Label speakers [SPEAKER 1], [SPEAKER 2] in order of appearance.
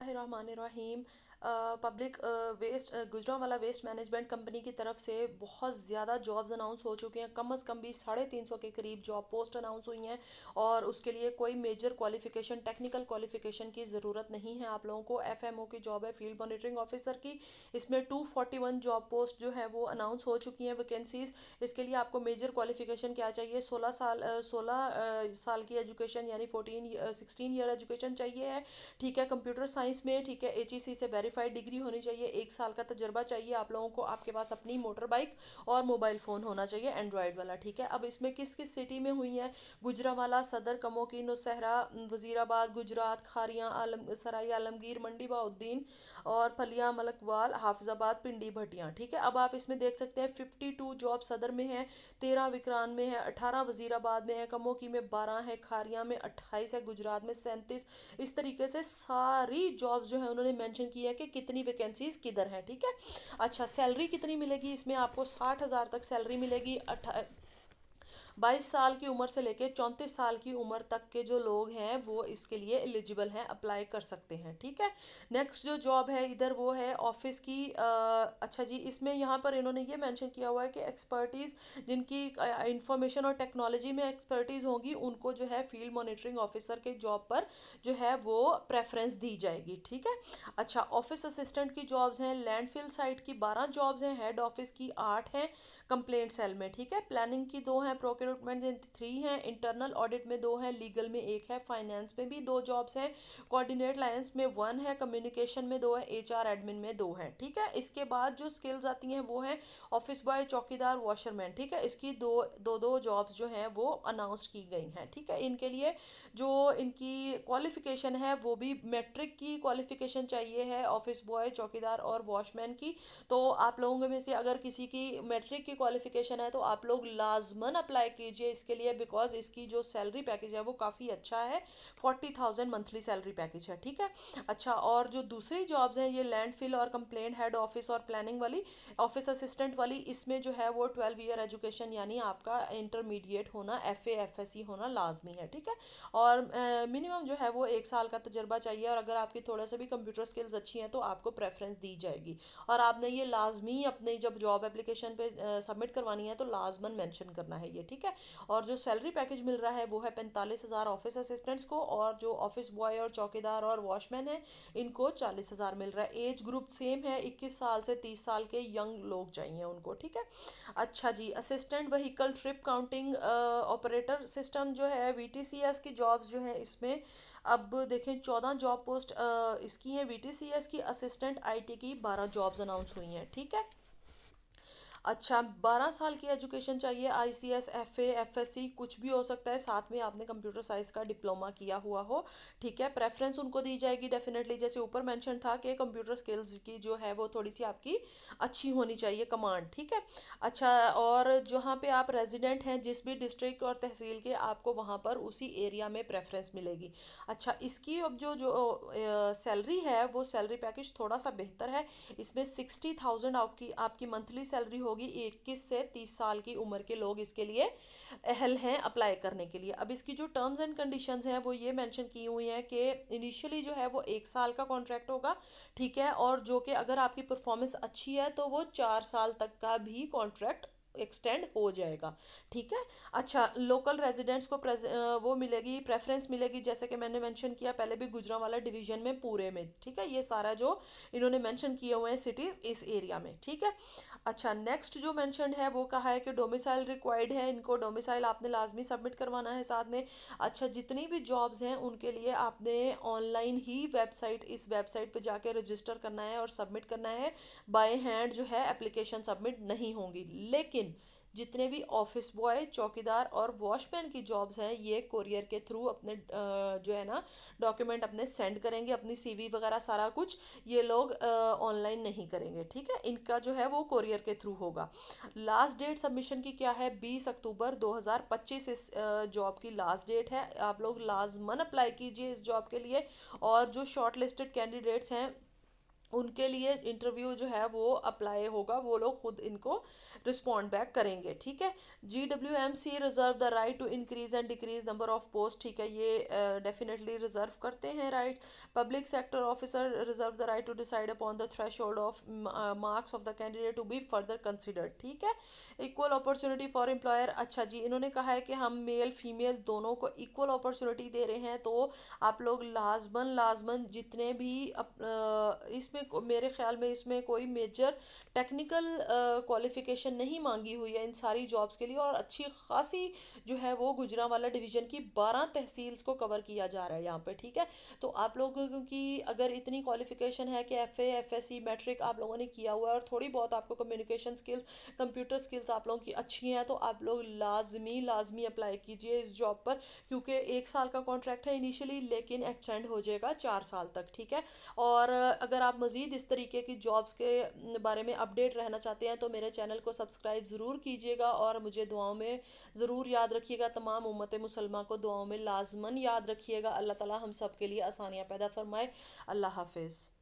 [SPEAKER 1] बिस्मिल्लाहिर्रहमानिर्रहीम। Public waste Gujranwala waste management company की तरफ से बहुत ज़्यादा जॉब्स अनाउंस हो चुके हैं। कम अज़ कम भी 350 के करीब जॉब पोस्ट अनाउंस हुई हैं और उसके लिए कोई मेजर क्वालिफिकेशन, टेक्निकल क्वालिफिकेशन की ज़रूरत नहीं है। आप लोगों को एफएमओ की जॉब है, फील्ड मॉनिटरिंग ऑफिसर की। इसमें 241 जॉब पोस्ट जो है वो अनाउंस हो चुकी हैं, वैकेंसीज। इसके लिए आपको मेजर क्वालिफिकेशन क्या चाहिए? 16 साल की एजुकेशन यानी 16 ईयर एजुकेशन चाहिए है। ठीक है, कंप्यूटर साइंस में, ठीक है, एचईसी से वेरीफाइड डिग्री होनी चाहिए। 1 साल का तजर्बा चाहिए आप लोगों को। आपके पास अपनी मोटर बाइक और मोबाइल फ़ोन होना चाहिए एंड्रॉयड वाला। ठीक है, अब इसमें किस किस सिटी में हुई है? गुजरांवाला, सदर, कमोकी, नौशहरा, वजीराबाद, गुजरात, खारियां, आलम सराय आलमगीर, मंडी बहाउद्दीन और फलिया, मलकवाल, हाफिजाबाद, पिंडी, भटियां। ठीक है, अब आप इसमें देख सकते हैं 52 जॉब सदर में है, 13 विक्रान में है, 18 वजीराबाद में है, कमोकी में 12 है, खारियां में 28 है, गुजरात में 37। इस तरीके से सारी जॉब्स जो है उन्होंने मेंशन की है कि कितनी वैकेंसीज किधर है। ठीक है, अच्छा, सैलरी कितनी मिलेगी? इसमें आपको 60,000 तक सैलरी मिलेगी। 22 साल की उम्र से लेकर 34 साल की उम्र तक के जो लोग हैं वो इसके लिए एलिजिबल हैं, अप्लाई कर सकते हैं। ठीक है, नेक्स्ट जो जॉब है इधर वो है ऑफिस की। अच्छा जी, इसमें यहाँ पर इन्होंने ये मेंशन किया हुआ है कि एक्सपर्टीज़ जिनकी इंफॉर्मेशन और टेक्नोलॉजी में एक्सपर्टीज़ होगी उनको जो है फील्ड मॉनिटरिंग ऑफिसर के जॉब पर जो है वो प्रेफरेंस दी जाएगी। ठीक है, अच्छा, ऑफिस असिस्टेंट की जॉब्स हैं। लैंडफिल साइट की 12 जॉब्स हैं, हेड ऑफिस की 8 हैं, कंप्लेंट सेल में। ठीक है, प्लानिंग की 2 हैं, प्रोक्योरमेंट में 3 हैं, इंटरनल ऑडिट में 2 हैं, लीगल में 1 है, फाइनेंस में भी 2 जॉब्स हैं, कोऑर्डिनेट लाइंस में 1 है, कम्युनिकेशन में 2 है, एचआर एडमिन में 2 है। ठीक है, इसके बाद जो स्किल्स आती हैं वो है ऑफिस बॉय, चौकीदार, वॉशरमैन। ठीक है, इसकी दो जॉब्स जो हैं वो अनाउंस की गई हैं। ठीक है, इनके लिए जो इनकी क्वालिफिकेशन है वो भी मैट्रिक की क्वालिफिकेशन चाहिए है, ऑफिस बॉय, चौकीदार और वॉशमैन की। तो आप लोगों में से अगर किसी की मैट्रिक की क्वालिफिकेशन है तो आप लोग लाजमन अप्लाई कीजिए इसके लिए, बिकॉज इसकी जो सैलरी पैकेज है वो काफ़ी अच्छा है। 40,000 मंथली सैलरी पैकेज है। ठीक है, अच्छा, और जो दूसरी जॉब्स हैं ये लैंडफिल और कंप्लेंट हेड ऑफिस और प्लानिंग वाली, ऑफिस असिस्टेंट वाली, इसमें जो है वो 12 ईयर एजुकेशन यानी आपका इंटरमीडिएट होना, एफए एफएससी होना लाजमी है। ठीक है, और मिनिमम जो है वो 1 साल का तजर्बा चाहिए, और अगर आपकी थोड़ा सा भी कंप्यूटर स्किल्स अच्छी हैं तो आपको प्रेफरेंस दी जाएगी। और आपने ये लाजमी अपने जब जॉब एप्लीकेशन पे सबमिट करवानी है तो लाजमन मेंशन करना है ये। ठीक है, और जो सैलरी पैकेज मिल रहा है वो है 45,000 ऑफिस असिस्टेंट्स को, और जो ऑफिस बॉय और चौकीदार और वॉशमैन है इनको 40,000 मिल रहा है। एज ग्रुप सेम है, 21 साल से 30 साल के यंग लोग चाहिए उनको। ठीक है, अच्छा जी, assistant vehicle trip counting operator system जो है, वीटीसीएस की जॉब्स जो है इसमें अब देखें 14 जॉब पोस्ट इसकी हैं। वीटीसीएस की असिस्टेंट आईटी की 12 जॉब्स अनाउंस हुई हैं। ठीक है, अच्छा, 12 साल की एजुकेशन चाहिए, आईसीएस, एफए, एफएससी कुछ भी हो सकता है, साथ में आपने कंप्यूटर साइंस का डिप्लोमा किया हुआ हो। ठीक है, प्रेफरेंस उनको दी जाएगी डेफिनेटली, जैसे ऊपर मेंशन था कि कंप्यूटर स्किल्स की जो है वो थोड़ी सी आपकी अच्छी होनी चाहिए, कमांड। ठीक है, अच्छा, और जहाँ पे आप रेजिडेंट हैं जिस भी डिस्ट्रिक्ट और तहसील के, आपको वहाँ पर उसी एरिया में प्रेफरेंस मिलेगी। अच्छा, इसकी अब जो जो सैलरी है वो सैलरी पैकेज थोड़ा सा बेहतर है। इसमें 60,000 आपकी आपकी मंथली सैलरी होगी। 21 से 30 साल की उम्र के लोग इसके लिए अहल हैं अप्लाई करने के लिए। अब इसकी जो टर्म्स एंड कंडीशंस हैं वो ये मेंशन की हुई हैं कि इनिशियली जो है वो 1 साल का कॉन्ट्रैक्ट होगा। ठीक है, और जो कि अगर आपकी परफॉर्मेंस अच्छी है तो वो 4 साल तक का भी कॉन्ट्रैक्ट एक्सटेंड हो जाएगा। ठीक है, अच्छा, लोकल रेजिडेंट्स को वो मिलेगी, प्रेफरेंस मिलेगी, जैसे कि मैंने मेंशन किया पहले भी, गुजरांवाला डिवीजन में पूरे में। ठीक है, ये सारा जो इन्होंने मेंशन किए हुए हैं सिटीज़ इस एरिया में। ठीक है, अच्छा, नेक्स्ट जो मेंशनड है वो कहा है कि डोमिसाइल रिक्वायर्ड है, इनको डोमिसाइल आपने लाजमी सबमिट करवाना है साथ में। अच्छा, जितनी भी जॉब्स हैं उनके लिए आपने ऑनलाइन ही वेबसाइट, इस वेबसाइट पे जाके रजिस्टर करना है और सबमिट करना है। बाय हैंड जो है एप्लीकेशन सबमिट नहीं होंगी। लेकिन जितने भी ऑफिस बॉय, चौकीदार और वॉचमैन की जॉब्स हैं ये कोरियर के थ्रू अपने जो है ना डॉक्यूमेंट अपने सेंड करेंगे, अपनी सीवी वगैरह सारा कुछ ये लोग ऑनलाइन नहीं करेंगे। ठीक है, इनका जो है वो कोरियर के थ्रू होगा। लास्ट डेट सबमिशन की क्या है? 20 अक्टूबर 2025 इस जॉब की लास्ट डेट है। आप लोग लाजमन अप्लाई कीजिए इस जॉब के लिए। और जो शॉर्ट लिस्टेड कैंडिडेट्स हैं उनके लिए इंटरव्यू जो है वो अप्लाई होगा, वो लोग खुद इनको रिस्पॉन्ड बैक करेंगे, ठीक है। GWMC reserve the right to increase and decrease number of post, ठीक है, ये डेफिनेटली रिजर्व करते हैं rights. Public sector officer reserve the right to decide upon the threshold of marks of the candidate to be further considered, ठीक है। Equal opportunity for employer, अच्छा जी, इन्होंने कहा है कि हम मेल फीमेल दोनों को इक्वल अपॉर्चुनिटी दे रहे हैं, तो आप लोग लाजमन लाजमन जितने भी इसमें मेरे ख्याल में इसमें कोई मेजर टेक्निकल क्वालिफिकेशन नहीं मांगी हुई है इन सारी जॉब्स के लिए, और अच्छी खासी जो है वो गुजरांवाला डिवीज़न की 12 तहसील्स को कवर किया जा रहा है यहाँ पे, ठीक है। तो आप लोगों की अगर इतनी क्वालिफिकेशन है कि FA FSC मैट्रिक आप लोगों ने किया हुआ है, और थोड़ी बहुत आपको कम्युनिकेशन स्किल्स, कंप्यूटर स्किल्स आप लोगों की अच्छी हैं, तो आप लोग लाजमी लाजमी अप्लाई कीजिए इस जॉब पर, क्योंकि 1 साल का कॉन्ट्रैक्ट है इनिशियली, लेकिन एक्सटेंड हो जाएगा 4 साल तक, ठीक है। और अगर आप मज़ीद इस तरीके की जॉब्स के बारे में अपडेट रहना चाहते हैं तो मेरे चैनल को सब्सक्राइब ज़रूर कीजिएगा, और मुझे दुआओं में ज़रूर याद रखिएगा। तमाम उम्मत मुसलमान को दुआओं में लाजमन याद रखिएगा। अल्लाह ताला हम सब के लिए आसानियाँ पैदा फरमाए। अल्लाह हाफिज़।